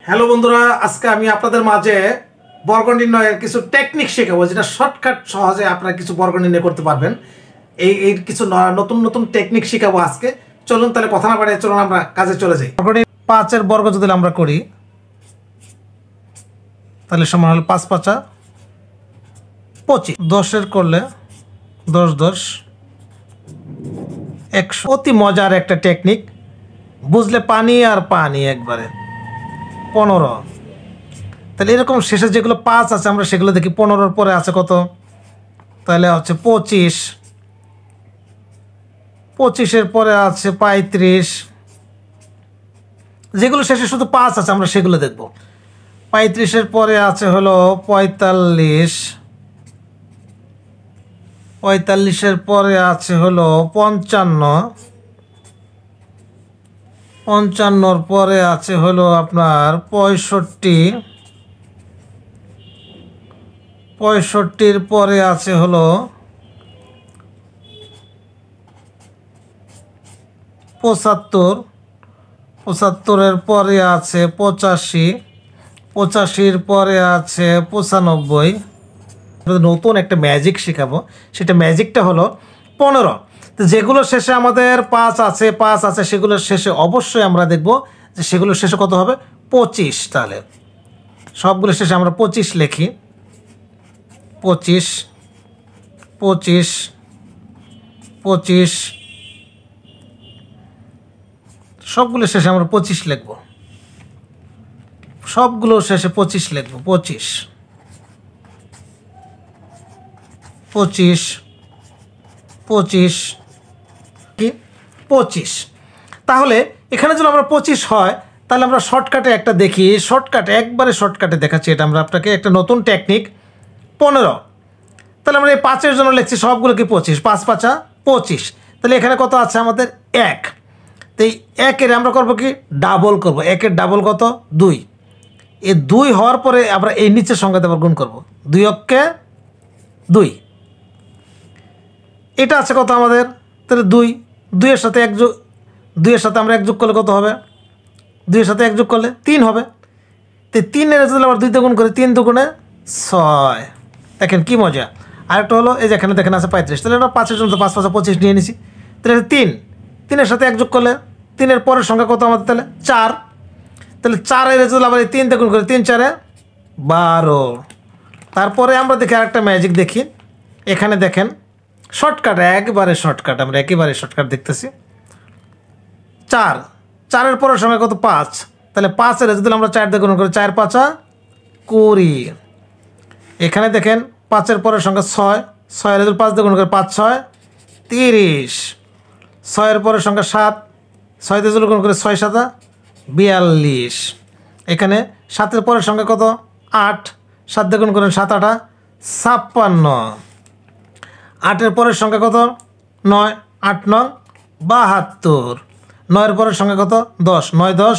Hello বন্ধুরা, আজকে আমি আপনাদের মাঝে বর্গ নির্ণয়ের কিছু টেকনিক শেখাবো, যেটা শর্টকাট সহজে আপনারা কিছু বর্গ নির্ণয় করতে পারবেন। এই কিছু নতুন নতুন টেকনিক শেখাবো আজকে। চলুন তাহলে কথা না বাড়িয়ে চলুন আমরা কাজে চলে যাই। 5-এর বর্গ যদি আমরা করি তাহলে সমান হলো 5 5 25। 10-এর করলে 10 10 100। অতি মজার একটা টেকনিক, বুঝলে পানি আর পানি একবারে। 15। তাহলে এরকম শেষে যেগুলো 5 আছে আমরা সেগুলো দেখি। 15-এর পরে আছে কত? তাহলে হচ্ছে 25। 25-এর পরে আছে 35। যেগুলো শেষে শুধু 5 আছে আমরা সেগুলো দেখব। 35-এর পরে আছে হলো 45। 45-এর পরে আছে হলো 55। 55-র পরে আছে হলো আপনার 65। 65-র পরে আছে হলো 75। 75-এর পরে আছে 85। 85-র পরে আছে 95। নতুন একটা ম্যাজিক শেখাবো, সেটা ম্যাজিকটা হলো 15। তো যেগুলো শেষে আমাদের 5 আছে সেগুলোর শেষে অবশ্যই আমরা দেখব যে সেগুলোর শেষে কত হবে? 25। তাহলে সবগুলো শেষে আমরা 25 লিখি। 25 25 25, সবগুলো শেষে আমরা 25 লিখব। সবগুলো শেষে 25 লিখব। 25 25 25 কি 25। তাহলে এখানে যদি আমরা 25 হয় তাহলে আমরা শর্টকাটে একটা দেখি। একবারে শর্টকাটে দেখাচ্ছি এটা আমরা আপনাকে, একটা নতুন টেকনিক। 15। তাহলে আমরা এই 5-এর জন্য লিখছি সবগুলো কি 25। 5 5 25। তাহলে এখানে কত আছে আমাদের? 1। তো এই 1-এর আমরা করবো কি? ডাবল করব। 1-এর ডাবল কত? 2। এই 2 হওয়ার পরে আমরা এই নিচের সংখ্যাতে আবার গুণ করবো। 2 অক্ষে 2। এটা আছে কত আমাদের? তাহলে 2। 2-এর সাথে 1 যোগ, 2-এর সাথে আমরা 1 যোগ করলে কত হবে? 2-এর সাথে 1 যোগ করলে 3 হবে। তো 3-এর যদি আবার 2 তে গুণ করি, 3 দুগুণে 6। দেখেন কি মজা। আরেকটা হলো এই যে এখানে দেখেন আছে 35। তাহলে আমরা 5-এর জন্য 5 5 25 নিয়ে নিছি। তাহলে 3। 3-এর সাথে 1 যোগ করলে 3-এর পরের সংখ্যা কত আমাদের? তাহলে 4। তাহলে 4-এর যদি আবার এই 3 তে গুণ করি, 3 4 12। তারপরে আমরা দেখি আরেকটা ম্যাজিক দেখি। এখানে দেখেন শর্টকাট, একেবারে শর্টকাট, আমরা একেবারে শর্টকাট দেখতেছি। 4। 4-এর পরের সংখ্যা কত? 5। তাহলে 5-এর যদি আমরা 4 দিয়ে গুণ করি, 4 5 20। এখানে দেখেন 5-এর পরের সংখ্যা 6। 6-এর যদি 5 দিয়ে গুণ করি, 5 6 30। 6-এর পরের সংখ্যা 7। 6 দিয়ে যদি গুণ করি, 6 7 42। এখানে 7-এর পরের সংখ্যা কত? 8। 7 দিয়ে গুণ করেন 7 8 56। 8-এর পরের সংখ্যা কত? 9। 8 9 72। 9-এর পরের সংখ্যা কত? 10। 9 10